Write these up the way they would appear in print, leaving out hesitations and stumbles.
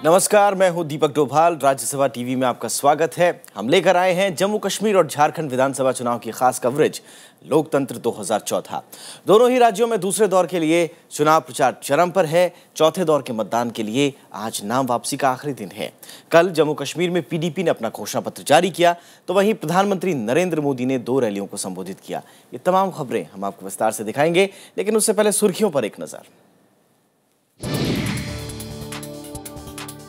नमस्कार, मैं हूं दीपक डोभाल। राज्यसभा टीवी में आपका स्वागत है। हम लेकर आए हैं जम्मू कश्मीर और झारखंड विधानसभा चुनाव की खास कवरेज लोकतंत्र 2014। दोनों ही राज्यों में दूसरे दौर के लिए चुनाव प्रचार चरम पर है। चौथे दौर के मतदान के लिए आज नाम वापसी का आखिरी दिन है। कल जम्मू कश्मीर में पीडीपी ने अपना घोषणा पत्र जारी किया, तो वहीं प्रधानमंत्री नरेंद्र मोदी ने 2 रैलियों को संबोधित किया। ये तमाम खबरें हम आपको विस्तार से दिखाएंगे, लेकिन उससे पहले सुर्खियों पर एक नजर।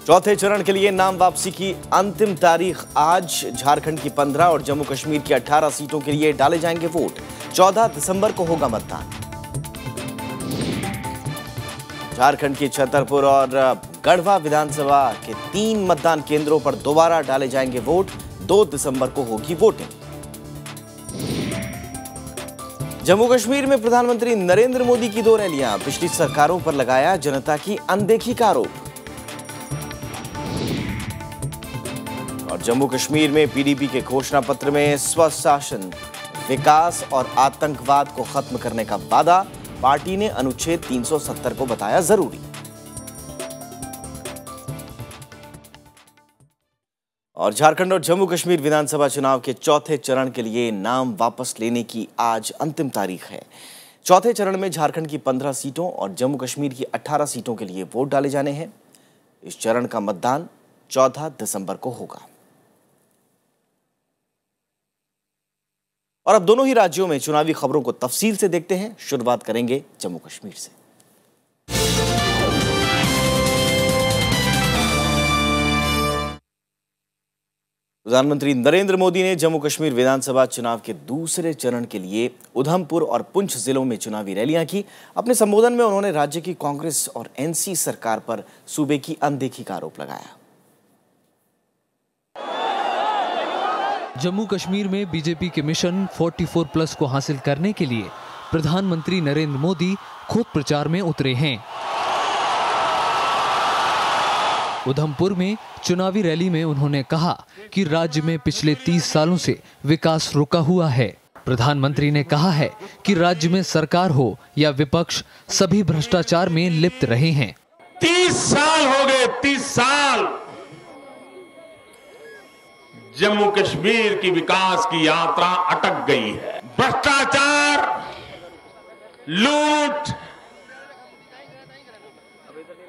चौथे चरण के लिए नाम वापसी की अंतिम तारीख आज। झारखंड की 15 और जम्मू कश्मीर की 18 सीटों के लिए डाले जाएंगे वोट। 14 दिसंबर को होगा मतदान। झारखंड की छतरपुर और गढ़वा विधानसभा के 3 मतदान केंद्रों पर दोबारा डाले जाएंगे वोट। 2 दिसंबर को होगी वोटिंग। जम्मू कश्मीर में प्रधानमंत्री नरेंद्र मोदी की 2 रैलियां। पिछली सरकारों पर लगाया जनता की अनदेखी का आरोप। और जम्मू कश्मीर में पीडीपी के घोषणा पत्र में स्वशासन, विकास और आतंकवाद को खत्म करने का वादा। पार्टी ने अनुच्छेद 370 को बताया जरूरी। और झारखंड और जम्मू कश्मीर विधानसभा चुनाव के चौथे चरण के लिए नाम वापस लेने की आज अंतिम तारीख है। चौथे चरण में झारखंड की 15 सीटों और जम्मू कश्मीर की 18 सीटों के लिए वोट डाले जाने हैं। इस चरण का मतदान 14 दिसंबर को होगा। और अब दोनों ही राज्यों में चुनावी खबरों को तफसील से देखते हैं। शुरुआत करेंगे जम्मू कश्मीर से। प्रधानमंत्री नरेंद्र मोदी ने जम्मू कश्मीर विधानसभा चुनाव के दूसरे चरण के लिए उधमपुर और पुंछ जिलों में चुनावी रैलियां की। अपने संबोधन में उन्होंने राज्य की कांग्रेस और एनसी सरकार पर सूबे की अनदेखी का आरोप लगाया। जम्मू कश्मीर में बीजेपी के मिशन 44+ को हासिल करने के लिए प्रधानमंत्री नरेंद्र मोदी खुद प्रचार में उतरे हैं। उधमपुर में चुनावी रैली में उन्होंने कहा कि राज्य में पिछले 30 सालों से विकास रुका हुआ है। प्रधानमंत्री ने कहा है कि राज्य में सरकार हो या विपक्ष, सभी भ्रष्टाचार में लिप्त रहे हैं। 30 साल हो गए, 30 साल जम्मू कश्मीर की विकास की यात्रा अटक गई है। भ्रष्टाचार, लूट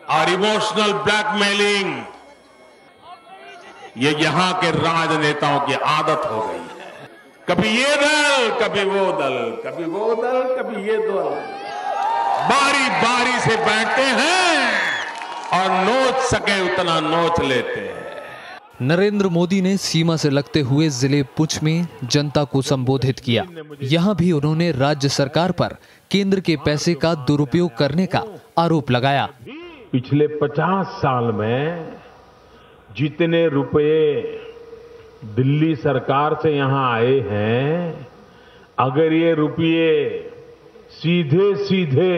और इमोशनल ब्लैकमेलिंग, ये यहां के राजनेताओं की आदत हो गई है। कभी ये दल, कभी वो दल, कभी वो दल, कभी ये दल, बारी बारी से बैठते हैं और नोच सके उतना नोच लेते हैं। नरेंद्र मोदी ने सीमा से लगते हुए जिले पुंछ में जनता को संबोधित किया। यहां भी उन्होंने राज्य सरकार पर केंद्र के पैसे का दुरुपयोग करने का आरोप लगाया। पिछले 50 साल में जितने रुपए दिल्ली सरकार से यहां आए हैं, अगर ये रुपये सीधे सीधे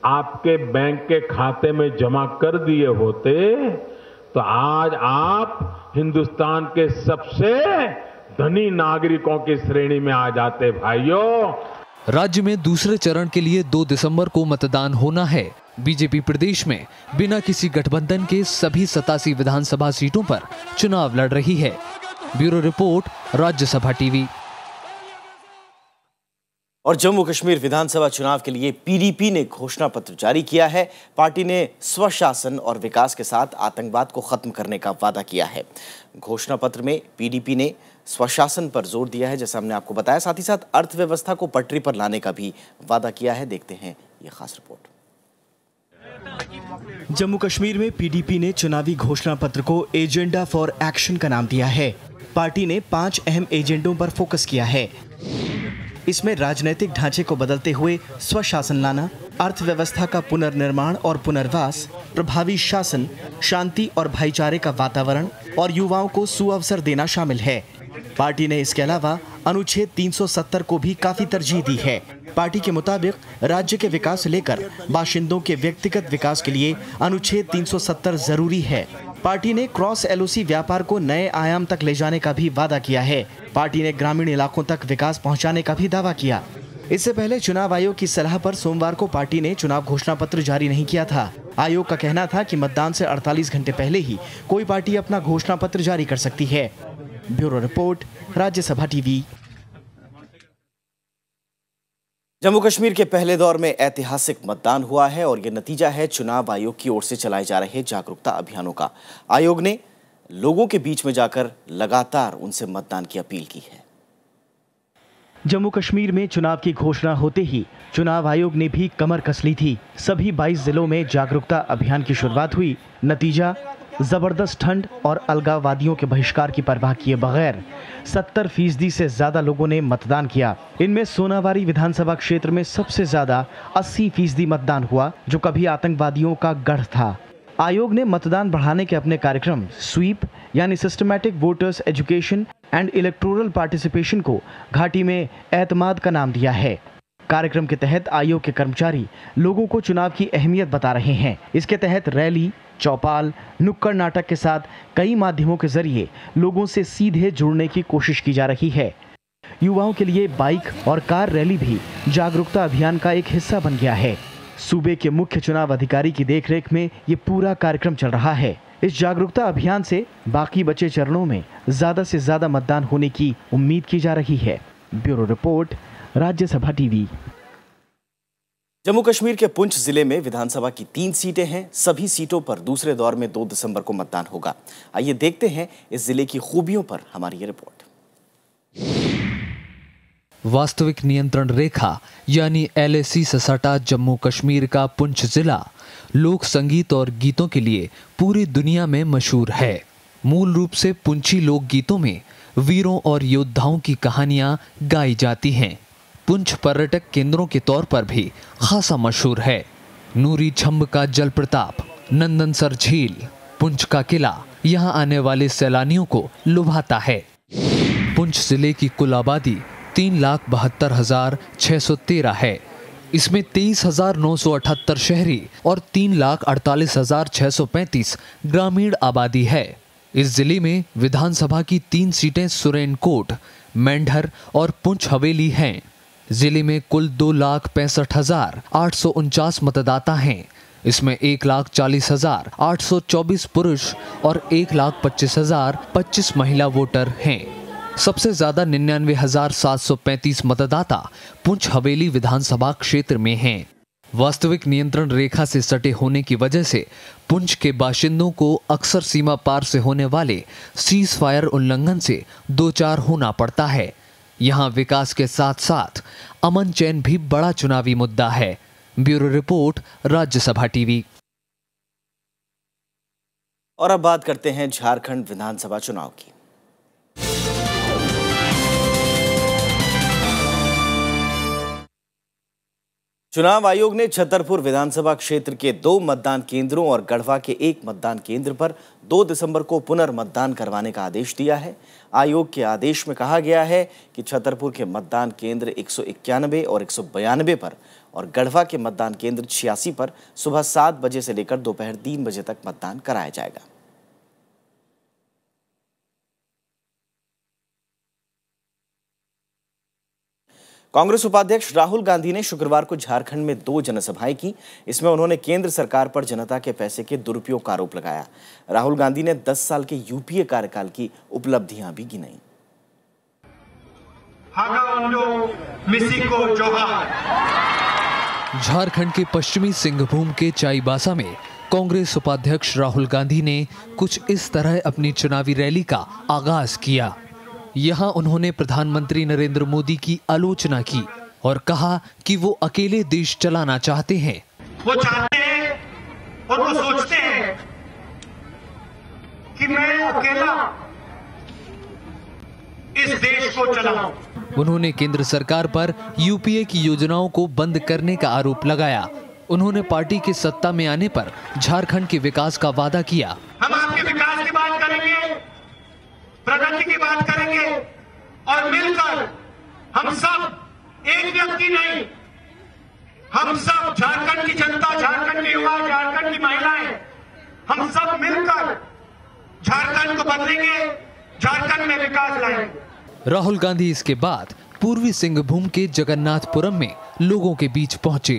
आपके बैंक के खाते में जमा कर दिए होते तो आज आप हिंदुस्तान के सबसे धनी नागरिकों की श्रेणी में आ जाते। भाइयों, राज्य में दूसरे चरण के लिए 2 दिसंबर को मतदान होना है। बीजेपी प्रदेश में बिना किसी गठबंधन के सभी 87 विधानसभा सीटों पर चुनाव लड़ रही है। Bureau report, Rajya Sabha TV. और जम्मू कश्मीर विधानसभा चुनाव के लिए पीडीपी ने घोषणा पत्र जारी किया है। पार्टी ने स्वशासन और विकास के साथ आतंकवाद को खत्म करने का वादा किया है। घोषणा पत्र में पीडीपी ने स्वशासन पर जोर दिया है, जैसा हमने आपको बताया। साथ ही साथ अर्थव्यवस्था को पटरी पर लाने का भी वादा किया है। देखते हैं ये खास रिपोर्ट। जम्मू कश्मीर में पीडीपी ने चुनावी घोषणा पत्र को एजेंडा फॉर एक्शन का नाम दिया है। पार्टी ने 5 अहम एजेंडों पर फोकस किया है। इसमें राजनीतिक ढांचे को बदलते हुए स्वशासन लाना, अर्थव्यवस्था का पुनर्निर्माण और पुनर्वास, प्रभावी शासन, शांति और भाईचारे का वातावरण और युवाओं को सुअवसर देना शामिल है। पार्टी ने इसके अलावा अनुच्छेद 370 को भी काफी तरजीह दी है। पार्टी के मुताबिक राज्य के विकास लेकर बाशिंदों के व्यक्तिगत विकास के लिए अनुच्छेद 370 जरूरी है। पार्टी ने क्रॉस एलओसी व्यापार को नए आयाम तक ले जाने का भी वादा किया है। पार्टी ने ग्रामीण इलाकों तक विकास पहुंचाने का भी दावा किया। इससे पहले चुनाव आयोग की सलाह पर सोमवार को पार्टी ने चुनाव घोषणा पत्र जारी नहीं किया था। आयोग का कहना था कि मतदान से 48 घंटे पहले ही कोई पार्टी अपना घोषणा पत्र जारी कर सकती है। Bureau report, Rajya Sabha TV. Jammu Kashmir के पहले दौर में ऐतिहासिक मतदान हुआ है और ये नतीजा है चुनाव आयोग की ओर से चलाए जा रहे जागरूकता अभियानों का। आयोग ने लोगों के बीच में जाकर लगातार उनसे मतदान की अपील की है। जम्मू कश्मीर में चुनाव की घोषणा होते ही चुनाव आयोग ने भी कमर कस ली थी। सभी 22 जिलों में जागरूकता अभियान की शुरुआत हुई। नतीजा, जबरदस्त ठंड और अलगाववादियों के बहिष्कार की परवाह किए बगैर 70% से ज्यादा लोगों ने मतदान किया। इनमें सोनावारी विधानसभा क्षेत्र में सबसे ज्यादा 80% मतदान हुआ, जो कभी आतंकवादियों का गढ़ था। आयोग ने मतदान बढ़ाने के अपने कार्यक्रम स्वीप यानी systematic voters education and electoral participation को घाटी में एतमाद का नाम दिया है। कार्यक्रम के तहत आयोग के कर्मचारी लोगों को चुनाव की अहमियत बता रहे हैं। इसके तहत रैली, चौपाल, नुक्कड़ नाटक के साथ कई माध्यमों के जरिए लोगों से सीधे जुड़ने की कोशिश की जा रही है। युवाओं के लिए बाइक और कार रैली भी जागरूकता अभियान का एक हिस्सा बन गया है। सूबे के मुख्य चुनाव अधिकारी की देखरेख में ये पूरा कार्यक्रम चल रहा है। इस जागरूकता अभियान से बाकी बचे चरणों में ज्यादा से ज्यादा मतदान होने की उम्मीद की जा रही है। Bureau report, Rajya Sabha TV. Jammu Kashmir के पुंछ जिले में विधानसभा की 3 सीटें हैं। सभी सीटों पर दूसरे दौर में 2 दिसंबर को मतदान होगा। आइए देखते हैं इस जिले की खूबियों पर हमारी ये रिपोर्ट। वास्तविक नियंत्रण रेखा यानी LAC से सटा जम्मू कश्मीर का पुंछ जिला लोक संगीत और गीतों के लिए पूरी दुनिया में मशहूर है। मूल रूप से पुंछी लोक गीतों में वीरों और योद्धाओं की कहानियां गाई जाती हैं। पुंछ पर्यटक केंद्रों के तौर पर भी खासा मशहूर है। नूरी छंब का जल प्रताप, नंदनसर झील, पुंछ का किला यहां आने वाले सैलानियों को लुभाता है। पुंछ जिले की कुल आबादी 3,72,613 है। इसमें 23,978 शहरी और 3,48,635 ग्रामीण आबादी है। इस जिले में विधानसभा की 3 सीटें सुरेनकोट, मेंढर और पुंछ हवेली हैं। जिले में कुल 2,65,849 मतदाता हैं। इसमें 1,40,824 पुरुष और 1,25,025 महिला वोटर हैं। सबसे ज्यादा 99,735 मतदाता पुंछ हवेली विधानसभा क्षेत्र में हैं। वास्तविक नियंत्रण रेखा से सटे होने की वजह से पुंछ के बाशिंदों को अक्सर सीमा पार से होने वाले सीज फायर उल्लंघन से दो चार होना पड़ता है। यहाँ विकास के साथ साथ अमन चैन भी बड़ा चुनावी मुद्दा है। Bureau report, Rajya Sabha TV. और अब बात करते हैं झारखंड विधानसभा चुनाव की। चुनाव आयोग ने छतरपुर विधानसभा क्षेत्र के 2 मतदान केंद्रों और गढ़वा के 1 मतदान केंद्र पर 2 दिसंबर को पुनर्मतदान करवाने का आदेश दिया है। आयोग के आदेश में कहा गया है कि छतरपुर के मतदान केंद्र 191 और 192 पर और गढ़वा के मतदान केंद्र 86 पर सुबह 7 बजे से लेकर दोपहर 3 बजे तक मतदान कराया जाएगा। कांग्रेस उपाध्यक्ष राहुल गांधी ने शुक्रवार को झारखंड में 2 जनसभाएं की। इसमें उन्होंने केंद्र सरकार पर जनता के पैसे के दुरुपयोग का आरोप लगाया। राहुल गांधी ने 10 साल के यूपीए कार्यकाल की उपलब्धियां भी गिनाई। झारखंड के पश्चिमी सिंहभूम के चाईबासा में कांग्रेस उपाध्यक्ष राहुल गांधी ने कुछ इस तरह अपनी चुनावी रैली का आगाज किया। यहां उन्होंने प्रधानमंत्री नरेंद्र मोदी की आलोचना की और कहा कि वो अकेले देश चलाना चाहते हैं। वो चाहते हैं और वो सोचते हैं कि मैं अकेला इस देश को चलाऊं। उन्होंने केंद्र सरकार पर यूपीए की योजनाओं को बंद करने का आरोप लगाया। उन्होंने पार्टी के सत्ता में आने पर झारखंड के विकास का वादा किया। हम आपके विकास की बात करेंगे, प्रगति की बात करेंगे और मिलकर हम सब, एक व्यक्ति नहीं, हम सब झारखंड की जनता, झारखंड के युवा, झारखंड की महिलाएं, हम सब मिलकर झारखंड को बदलेंगे, झारखंड में विकास लाएंगे। राहुल गांधी इसके बाद पूर्वी सिंहभूम के जगन्नाथपुरम में लोगों के बीच पहुंचे।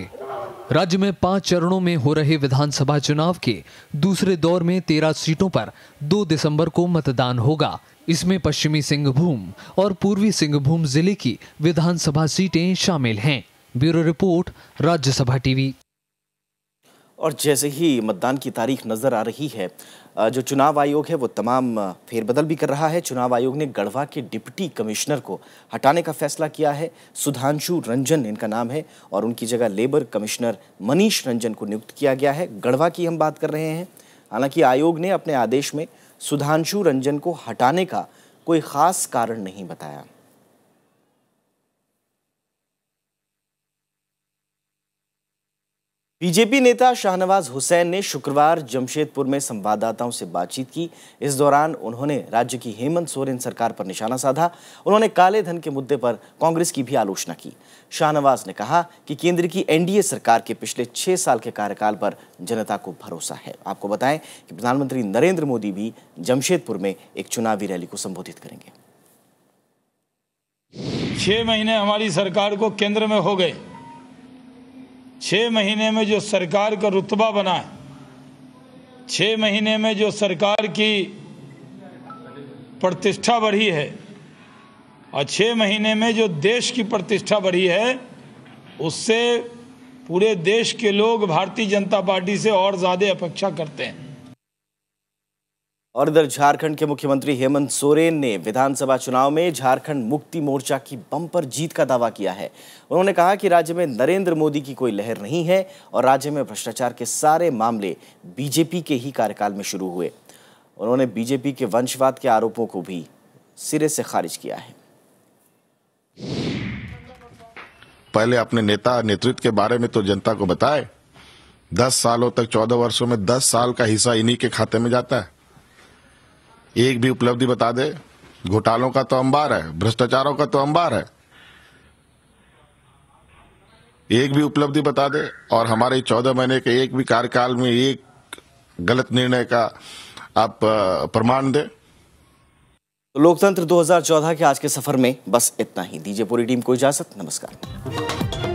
राज्य में 5 चरणों में हो रहे विधानसभा चुनाव के दूसरे दौर में 13 सीटों पर 2 दिसंबर को मतदान होगा। इसमें पश्चिमी सिंहभूम और पूर्वी सिंहभूम जिले की विधानसभा सीटें शामिल हैं। Bureau report, Rajya Sabha TV. और जैसे ही मतदान की तारीख नजर आ रही है, जो चुनाव आयोग है वो तमाम फेरबदल भी कर रहा है। चुनाव आयोग ने गढ़वा के डिप्टी कमिश्नर को हटाने का फैसला किया है। सुधांशु रंजन इनका नाम है और उनकी जगह लेबर कमिश्नर मनीष रंजन को नियुक्त किया गया है। गढ़वा की हम बात कर रहे हैं। हालांकि आयोग ने अपने आदेश में सुधांशु रंजन को हटाने का कोई खास कारण नहीं बताया। बीजेपी नेता शाहनवाज हुसैन ने शुक्रवार जमशेदपुर में संवाददाताओं से बातचीत की। इस दौरान उन्होंने राज्य की हेमंत सोरेन सरकार पर निशाना साधा। उन्होंने काले धन के मुद्दे पर कांग्रेस की भी आलोचना की। शाहनवाज ने कहा कि केंद्र की एनडीए सरकार के पिछले 6 साल के कार्यकाल पर जनता को भरोसा है। आपको बताएं कि प्रधानमंत्री नरेंद्र मोदी भी जमशेदपुर में एक चुनावी रैली को संबोधित करेंगे। 6 महीने हमारी सरकार को केंद्र में हो गए। 6 महीने में जो सरकार का रुतबा बना है, 6 महीने में जो सरकार की प्रतिष्ठा बढ़ी है और 6 महीने में जो देश की प्रतिष्ठा बढ़ी है, उससे पूरे देश के लोग भारतीय जनता पार्टी से और ज्यादा अपेक्षा करते हैं। और इधर झारखंड के मुख्यमंत्री हेमंत सोरेन ने विधानसभा चुनाव में झारखंड मुक्ति मोर्चा की बम्पर जीत का दावा किया है। उन्होंने कहा कि राज्य में नरेंद्र मोदी की कोई लहर नहीं है और राज्य में भ्रष्टाचार के सारे मामले बीजेपी के ही कार्यकाल में शुरू हुए। उन्होंने बीजेपी के वंशवाद के आरोपों को भी सिरे से खारिज किया है। पहले अपने नेता नेतृत्व के बारे में तो जनता को बताए। 10 सालों तक, 14 वर्षों में 10 साल का हिस्सा इन्हीं के खाते में जाता है। एक भी उपलब्धि बता दे। घोटालों का तो अंबार है, भ्रष्टाचारों का तो अंबार है। एक भी उपलब्धि बता दे और हमारे 14 महीने के एक भी कार्यकाल में एक गलत निर्णय का आप प्रमाण दे। लोकतंत्र 2014 के आज के सफर में बस इतना ही। दीजिए पूरी टीम को इजाजत। नमस्कार।